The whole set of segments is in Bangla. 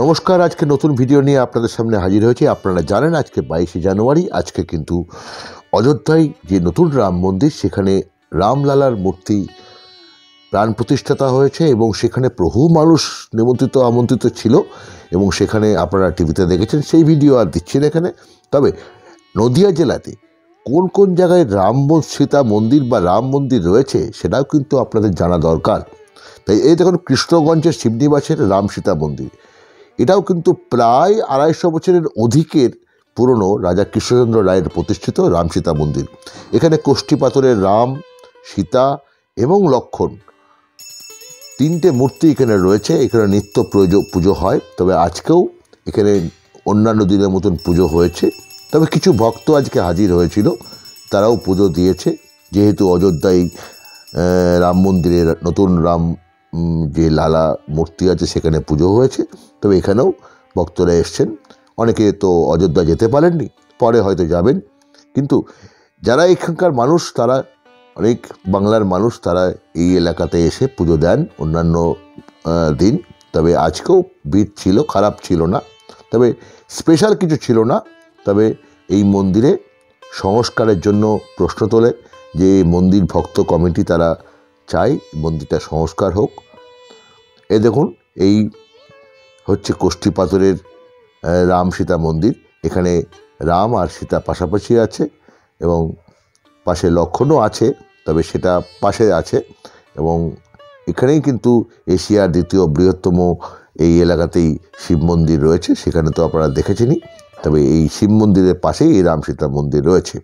নমস্কার, আজকে নতুন ভিডিও নিয়ে আপনাদের সামনে হাজির হয়েছি। আপনারা জানেন আজকে 22শে জানুয়ারি। আজকে কিন্তু অযোধ্যায় যে নতুন রাম মন্দির, সেখানে রামলালার মূর্তি প্রাণ প্রতিষ্ঠাতা হয়েছে এবং সেখানে বহু মানুষ নিমন্ত্রিত আমন্ত্রিত ছিল এবং সেখানে আপনারা টিভিতে দেখেছেন। সেই ভিডিও আর দিচ্ছি না এখানে। তবে নদিয়া জেলাতে কোন কোন জায়গায় সীতা মন্দির বা রাম মন্দির রয়েছে সেটাও কিন্তু আপনাদের জানা দরকার। তাই এই দেখুন, কৃষ্ণগঞ্জের শিবনিবাসের রাম সীতা মন্দির, এটাও কিন্তু প্রায় 250 বছরের অধিকের পুরনো রাজা কৃষ্ণচন্দ্র রায়ের প্রতিষ্ঠিত রাম সীতা মন্দির। এখানে কোষ্ঠী পাথরের রাম, সীতা এবং লক্ষ্মণ তিনটে মূর্তি এখানে রয়েছে। এখানে নিত্য পুজো হয়। তবে আজকেও এখানে অন্যান্য দিনের মতন পুজো হয়েছে। তবে কিছু ভক্ত আজকে হাজির হয়েছিল, তারাও পুজো দিয়েছে। যেহেতু অযোধ্যায় রাম মন্দিরের নতুন রাম যে লালা মূর্তি আছে সেখানে পুজো হয়েছে। তবে এখানেও ভক্তরা এসছেন। অনেকে তো অযোধ্যা যেতে পারেননি, পরে হয়তো যাবেন। কিন্তু যারা এখানকার মানুষ, তারা অনেক বাংলার মানুষ, তারা এই এলাকাতে এসে পুজো দেন অন্যান্য দিন। তবে আজকেও ভিড় ছিল, খারাপ ছিল না। তবে স্পেশাল কিছু ছিল না। তবে এই মন্দিরে সংস্কারের জন্য প্রশ্ন তোলে যে মন্দির ভক্ত কমিটি, তারা চাই মন্দিরটা সংস্কার হোক। এ দেখুন, এই হচ্ছে কোষ্ঠী পাথরের রাম সীতা মন্দির। এখানে রাম আর সীতা পাশাপাশি আছে এবং পাশে লক্ষ্মণও আছে, তবে সেটা পাশে আছে। এবং এখানেই কিন্তু এশিয়ার দ্বিতীয় বৃহত্তম এই এলাকাতেই শিব মন্দির রয়েছে। সেখানে তো আপনারা দেখেছেনই। তবে এই শিব মন্দিরের পাশেই এই রাম সীতা মন্দির রয়েছে।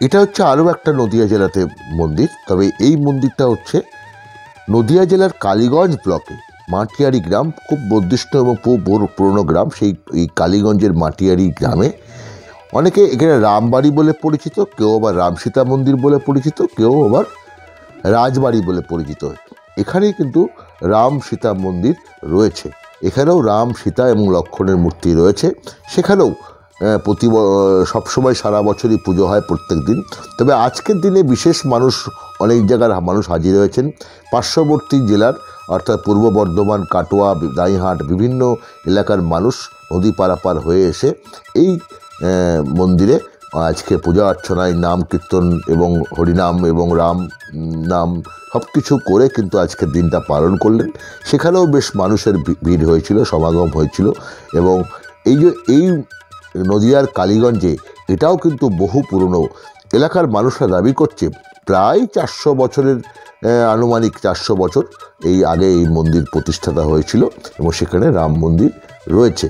এটা হচ্ছে আরও একটা নদিয়া জেলাতে মন্দির। তবে এই মন্দিরটা হচ্ছে নদিয়া জেলার কালীগঞ্জ ব্লকে মাটিয়ারি গ্রাম, খুব বর্ধিষ্ণু এবং খুব পুরনো গ্রাম। সেই এই কালীগঞ্জের মাটিয়ারি গ্রামে অনেকে এখানে রামবাড়ি বলে পরিচিত, কেউ আবার রাম সীতা মন্দির বলে পরিচিত, কেউ আবার রাজবাড়ি বলে পরিচিত। এখানেই কিন্তু রাম সীতা মন্দির রয়েছে। এখানেও রাম, সীতা এবং লক্ষ্মণের মূর্তি রয়েছে। সেখানেও সবসময় সারা বছরই পুজো হয়, প্রত্যেক দিন। তবে আজকের দিনে বিশেষ মানুষ, অনেক জায়গার মানুষ হাজির হয়েছেন। পার্শ্ববর্তী জেলার অর্থাৎ পূর্ব বর্ধমান, কাটোয়া, দাঁইহাট বিভিন্ন এলাকার মানুষ নদী পারাপার হয়ে এসে এই মন্দিরে আজকে পূজা অর্চনায় নাম কীর্তন এবং হরিনাম এবং রাম নাম সব কিছু করে কিন্তু আজকের দিনটা পালন করলেন। সেখানেও বেশ মানুষের ভিড় হয়েছিল, সমাগম হয়েছিল। এবং এই নদিয়ার কালীগঞ্জে এটাও কিন্তু বহু পুরনো। এলাকার মানুষরা দাবি করছে প্রায় 400 বছরের, আনুমানিক 400 বছর এই আগে এই মন্দির প্রতিষ্ঠাতা হয়েছিল এবং সেখানে রাম মন্দির রয়েছে।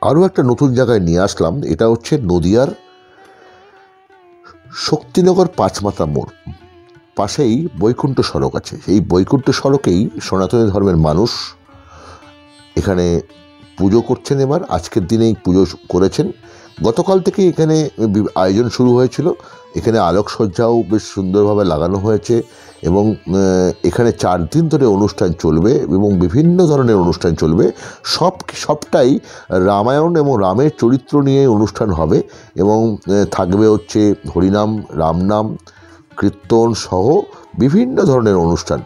আরও একটা নতুন জায়গায় নিয়ে আসলাম। এটা হচ্ছে নদিয়ার শক্তিনগর পাঁচমাথা মোড়, পাশেই বৈকুণ্ঠ সড়ক আছে। এই বৈকুণ্ঠ সড়কেই সনাতনী ধর্মের মানুষ এখানে পুজো করছেন। এবার আজকের দিনেই পুজো করেছেন। গতকাল থেকে এখানে আয়োজন শুরু হয়েছিল। এখানে আলোকসজ্জাও বেশ সুন্দরভাবে লাগানো হয়েছে এবং এখানে 4 দিন ধরে অনুষ্ঠান চলবে এবং বিভিন্ন ধরনের অনুষ্ঠান চলবে। সবটাই রামায়ণ এবং রামের চরিত্র নিয়ে অনুষ্ঠান হবে এবং থাকবে হচ্ছে হরিনাম, রামনাম, কীর্তন সহ বিভিন্ন ধরনের অনুষ্ঠান।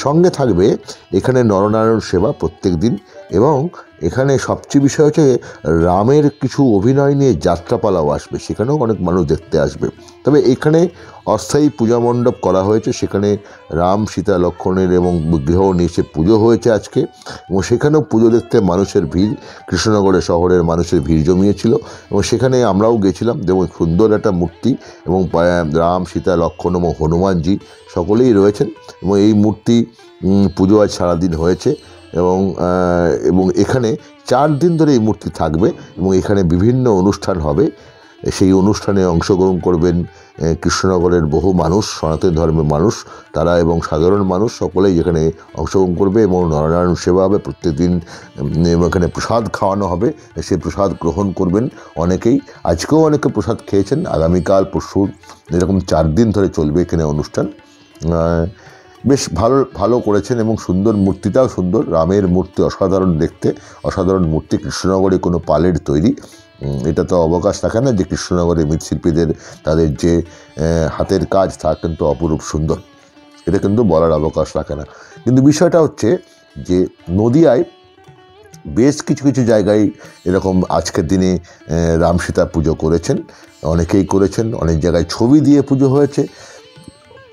সঙ্গে থাকবে এখানে নরনারায়ণ সেবা প্রত্যেক দিন এবং এখানে সবচেয়ে বিষয় হচ্ছে রামের কিছু অভিনয় নিয়ে যাত্রাপালাও আসবে, সেখানেও অনেক মানুষ দেখতে আসবে। তবে এখানে অস্থায়ী পূজা মণ্ডপ করা হয়েছে, সেখানে রাম, সীতা, লক্ষ্মণের এবং বিগ্রহ নিয়ে এসে পুজো হয়েছে আজকে এবং সেখানেও পুজো দেখতে মানুষের ভিড়, কৃষ্ণনগরে শহরের মানুষের ভিড় জমিয়েছিল এবং সেখানে আমরাও গেছিলাম। যেমন সুন্দর একটা মূর্তি এবং রাম, সীতা, লক্ষ্মণ এবং হনুমানজি সকলেই রয়েছেন এবং এই মূর্তি পুজো আজ সারাদিন হয়েছে এবং এখানে 4 দিন ধরে এই মূর্তি থাকবে এবং এখানে বিভিন্ন অনুষ্ঠান হবে। সেই অনুষ্ঠানে অংশগ্রহণ করবেন কৃষ্ণনগরের বহু মানুষ, সনাতন ধর্মের মানুষ তারা এবং সাধারণ মানুষ সকলেই এখানে অংশগ্রহণ করবে এবং নরনারায়ণ সেবা হবে প্রত্যেকদিন। এখানে প্রসাদ খাওয়ানো হবে, সেই প্রসাদ গ্রহণ করবেন অনেকেই। আজকেও অনেকে প্রসাদ খেয়েছেন। আগামীকাল, পরশু এরকম 4 দিন ধরে চলবে এখানে অনুষ্ঠান। বেশ ভালো করেছেন এবং সুন্দর, মূর্তিটাও সুন্দর। রামের মূর্তি অসাধারণ দেখতে, অসাধারণ মূর্তি। কৃষ্ণনগরে কোনো পালের তৈরি, এটা তো অবকাশ রাখে না যে কৃষ্ণনগরে মৃৎশিল্পীদের তাদের যে হাতের কাজ তা কিন্তু অপরূপ সুন্দর, এটা কিন্তু বলার অবকাশ রাখে না। কিন্তু বিষয়টা হচ্ছে যে নদিয়ায় বেশ কিছু জায়গায় এরকম আজকের দিনে রাম সীতা পুজো করেছেন, অনেকেই করেছেন। অনেক জায়গায় ছবি দিয়ে পুজো হয়েছে।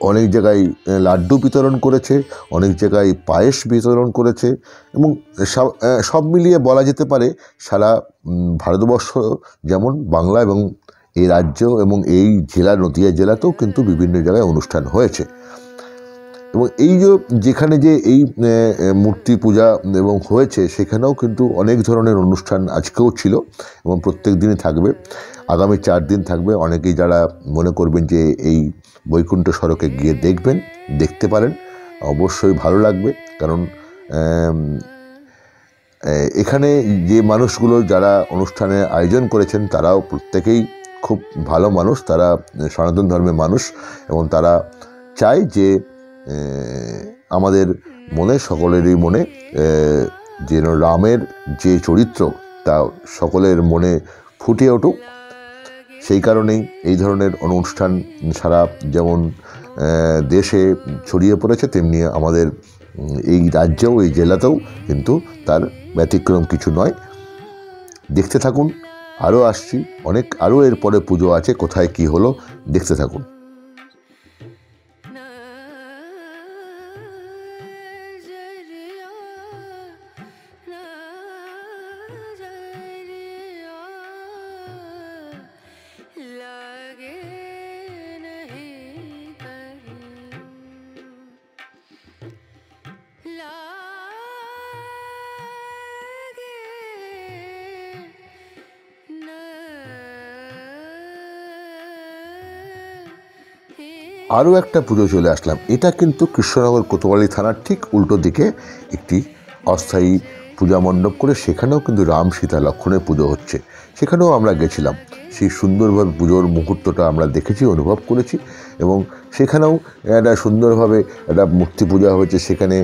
অনেক জায়গায় লাড্ডু বিতরণ করেছে, অনেক জায়গায় পায়েস বিতরণ করেছে এবং সব মিলিয়ে বলা যেতে পারে সারা ভারতবর্ষ, যেমন বাংলা এবং এই রাজ্য এবং এই জেলা নদিয়া জেলাতেও কিন্তু বিভিন্ন জায়গায় অনুষ্ঠান হয়েছে। এবং এই যেখানে যে এই মূর্তি পূজা এবং হয়েছে সেখানেও কিন্তু অনেক ধরনের অনুষ্ঠান আজকেও ছিল এবং প্রত্যেক দিনই থাকবে, আগামী 4 দিন থাকবে। অনেকেই যারা মনে করবেন যে এই বৈকুণ্ঠ সড়কে গিয়ে দেখতে পারেন, অবশ্যই ভালো লাগবে। কারণ এখানে যে মানুষগুলো যারা অনুষ্ঠানের আয়োজন করেছেন তারাও প্রত্যেকেই খুব ভালো মানুষ, তারা সনাতন ধর্মের মানুষ এবং তারা চায় যে আমাদের মনে, সকলেরই মনে যেন রামের যে চরিত্র তা সকলের মনে ফুটে উঠুক। সেই কারণেই এই ধরনের অনুষ্ঠান সারা যেমন দেশে ছড়িয়ে পড়েছে, তেমনি আমাদের এই রাজ্যেও, এই জেলাতেও কিন্তু তার ব্যতিক্রম কিছু নয়। দেখতে থাকুন, আরও আসছি, আরও এরপরে পুজো আছে, কোথায় কি হলো দেখতে থাকুন। আরও একটা পুজো চলে আসলাম। এটা কিন্তু কৃষ্ণনগর কোতোয়ালি থানার ঠিক উল্টো দিকে একটি অস্থায়ী পূজা মণ্ডপ করে, সেখানেও কিন্তু রাম সীতা লক্ষ্মণের পুজো হচ্ছে। সেখানেও আমরা গেছিলাম, সেই সুন্দরভাবে পুজোর মুহূর্তটা আমরা দেখেছি, অনুভব করেছি এবং সেখানেও একটা সুন্দরভাবে একটা মূর্তি পূজা হয়েছে। সেখানে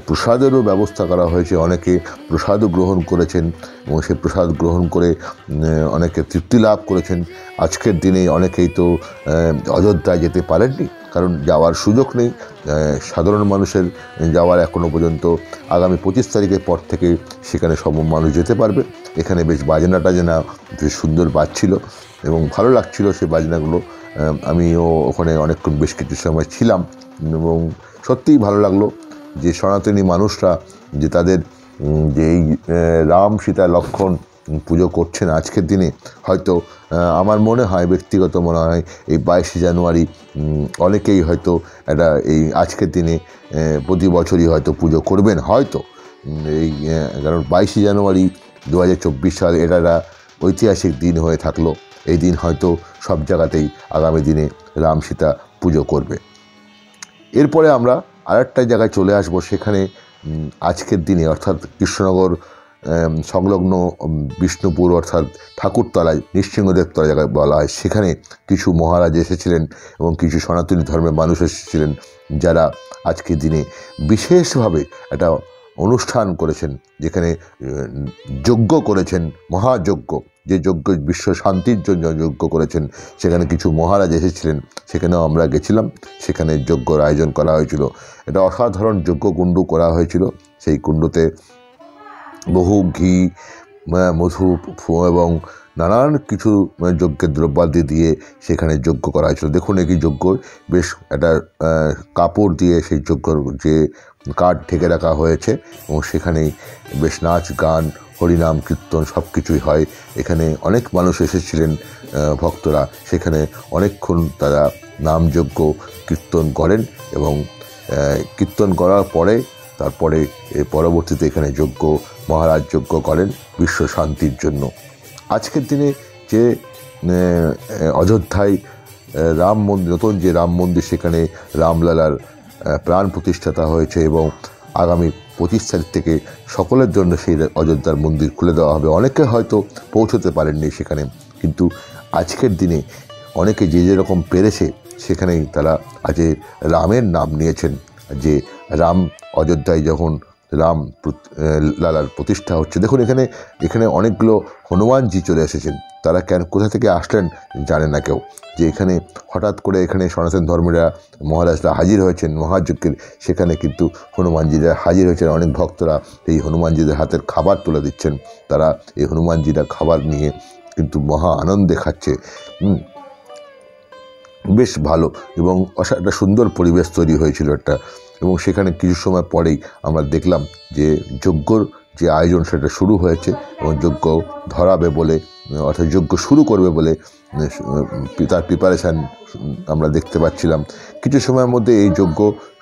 প্রসাদেরও ব্যবস্থা করা হয়েছে, অনেকে প্রসাদও গ্রহণ করেছেন এবং সেই প্রসাদ গ্রহণ করে অনেকে তৃপ্তি লাভ করেছেন। আজকের দিনে অনেকেই তো অযোধ্যায় যেতে পারেননি, কারণ যাওয়ার সুযোগ নেই সাধারণ মানুষের যাওয়ার। এখনও পর্যন্ত আগামী 25 তারিখের পর থেকে সেখানে সব মানুষ যেতে পারবে। এখানে বেশ বাজনা টাজনা বেশ সুন্দর বাজছিল এবং ভালো লাগছিল সেই বাজনাগুলো। আমিও ওখানে অনেকক্ষণ বেশ কিছু সময় ছিলাম এবং সত্যিই ভালো লাগলো যে সনাতনী মানুষরা যে তাদের যে এই রাম সীতা লক্ষ্মণ পুজো করছেন আজকের দিনে। হয়তো আমার মনে হয়, ব্যক্তিগত মনে হয়, এই 22শে জানুয়ারি অনেকেই হয়তো এটা এই আজকের দিনে প্রতি বছরই হয়তো পুজো করবেন হয়তো। এই কারণ 22শে জানুয়ারি 2024 সাল এটা ঐতিহাসিক দিন হয়ে থাকলো। এই দিন হয়তো সব জায়গাতেই আগামী দিনে রাম সীতা পুজো করবে। এরপরে আমরা আরেকটা জায়গায় চলে আসব। সেখানে আজকের দিনে অর্থাৎ কৃষ্ণনগর সংলগ্ন বিষ্ণুপুর অর্থাৎ ঠাকুরতলায়, নৃসিংহদেব তলা জায়গায় বলা হয়, সেখানে কিছু মহারাজ এসেছিলেন এবং কিছু সনাতনী ধর্মের মানুষ এসেছিলেন, যারা আজকের দিনে বিশেষভাবে একটা অনুষ্ঠান করেছেন, যেখানে যজ্ঞ করেছেন, মহাযজ্ঞ, যে যজ্ঞ বিশ্ব শান্তির জন্য যজ্ঞ করেছেন। সেখানে কিছু মহারাজ এসেছিলেন, সেখানেও আমরা গেছিলাম। সেখানে যজ্ঞর আয়োজন করা হয়েছিল, এটা অসাধারণ যজ্ঞ কুণ্ড করা হয়েছিল। সেই কুণ্ডতে বহু ঘি, মধু এবং নানান কিছু যজ্ঞের দ্রব্যাদি দিয়ে সেখানে যজ্ঞ করা হয়েছিল। দেখুন, এই যজ্ঞ বেশ একটা কাপড় দিয়ে সেই যজ্ঞর যে কাঠ ঢেকে রাখা হয়েছে এবং সেখানেই বেশ নাচ গান, হরিনাম কীর্তন সব কিছুই হয়। এখানে অনেক মানুষ এসেছিলেন ভক্তরা, সেখানে অনেকক্ষণ তারা নামযজ্ঞ কীর্তন করেন এবং কীর্তন করার পরে তারপরে পরবর্তীতে এখানে যজ্ঞ, মহারাজ যজ্ঞ করেন বিশ্ব শান্তির জন্য। আজকের দিনে যে অযোধ্যায় রাম মন্দির, নতুন যে রাম মন্দির, সেখানে রামলালার প্রাণ প্রতিষ্ঠাতা হয়েছে এবং আগামী 25 তারিখ থেকে সকলের জন্য সেই অযোধ্যার মন্দির খুলে দেওয়া হবে। অনেকে হয়তো পৌঁছতে পারেননি সেখানে, কিন্তু আজকের দিনে অনেকে যে যেরকম পেরেছে সেখানেই তারা আজ রামের নাম নিয়েছেন। যে রাম অযোধ্যায় যখন রাম লালার প্রতিষ্ঠা হচ্ছে, দেখুন এখানে অনেকগুলো হনুমানজি চলে এসেছেন। তারা কোথা থেকে আসলেন জানে না কেউ, যে এখানে হঠাৎ করে এখানে সনাতন ধর্মীরা মহারাজরা হাজির হয়েছেন মহাযজ্ঞের। সেখানে কিন্তু হনুমানজিরা হাজির হয়েছেন, অনেক ভক্তরা এই হনুমানজিদের হাতের খাবার তুলে দিচ্ছেন। তারা এই হনুমানজিরা খাবার নিয়ে কিন্তু মহা আনন্দে খাচ্ছে। বেশ ভালো এবং একটা সুন্দর পরিবেশ তৈরি হয়েছিল একটা। এবং সেখানে কিছু সময় পরেই আমরা দেখলাম যে যজ্ঞর যে আয়োজন সেটা শুরু হয়েছে এবং যজ্ঞ ধরাবে বলে, অর্থাৎ যজ্ঞ শুরু করবে বলে তার প্রিপারেশান আমরা দেখতে পাচ্ছিলাম। কিছু সময়ের মধ্যে এই যজ্ঞ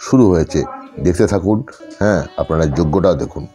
শুরু হয়েছে, দেখতে থাকুন। হ্যাঁ, আপনারা যজ্ঞটাও দেখুন।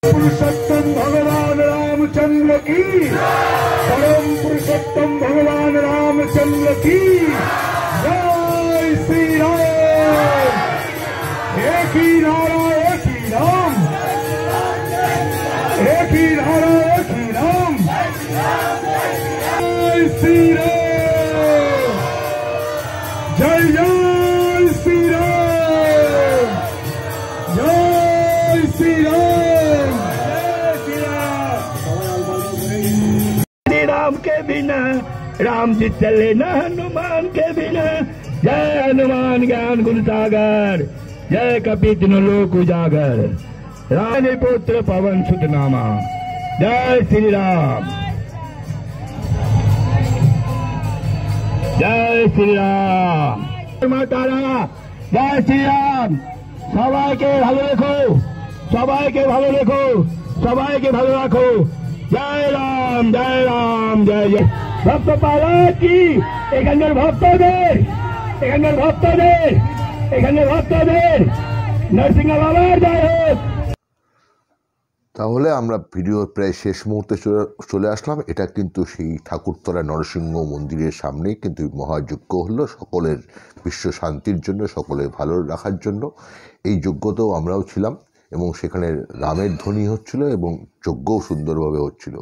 पुरुषोत्तम भगवान रामचंद्र की, परम पुरुषोत्तम भगवान रामचंद्र की जय श्री राम। एक ही नारा एक ही नाम, एक ही नारा एक ही नाम, जय श्री राम, जय जय श्री राम, जय श्री राम। राम के बिना राम जी चले न हनुमान के बिना। जय हनुमान ज्ञान गुण सागर, जय कपीत न लोक उजागर। राम पुत्र पवन सुत नामा, जय श्री राम, जय श्री राम। मातारा जय श्री राम। সবাইকে ভালো রেখো, সবাইকে ভালো রেখো, সবাইকে ভালো রাখো। জয় রাম, জয় রাম, জয় জয়। ভক্ত পালা কি এখানকার ভক্তদের, এখানকার ভক্তদের, এখানকার ভক্তদের নরসিংহ বাবার জয় হোক। তাহলে আমরা ভিডিওর প্রায় শেষ মুহূর্তে চলে আসলাম। এটা কিন্তু সেই ঠাকুরতলা নরসিংহ মন্দিরের সামনেই কিন্তু মহাযজ্ঞ হলো, সকলের বিশ্ব শান্তির জন্য, সকলের ভালো রাখার জন্য। এই যজ্ঞতেও আমরাও ছিলাম এবং সেখানে রামের ধ্বনি হচ্ছিল এবং যজ্ঞও সুন্দরভাবে হচ্ছিল।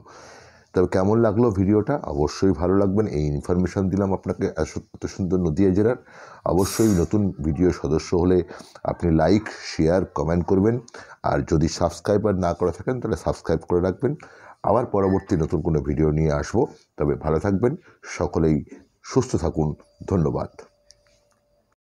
তবে কেমন লাগলো ভিডিওটা? অবশ্যই ভালো লাগবেন। এই ইনফরমেশান দিলাম আপনাকে এত সুন্দর নদিয়া জেলার। অবশ্যই নতুন ভিডিও সদস্য হলে আপনি লাইক, শেয়ার, কমেন্ট করবেন। আর যদি সাবস্ক্রাইবার না করে থাকেন তাহলে সাবস্ক্রাইব করে রাখবেন। আবার পরবর্তী নতুন কোনো ভিডিও নিয়ে আসবো। তবে ভালো থাকবেন, সকলেই সুস্থ থাকুন। ধন্যবাদ।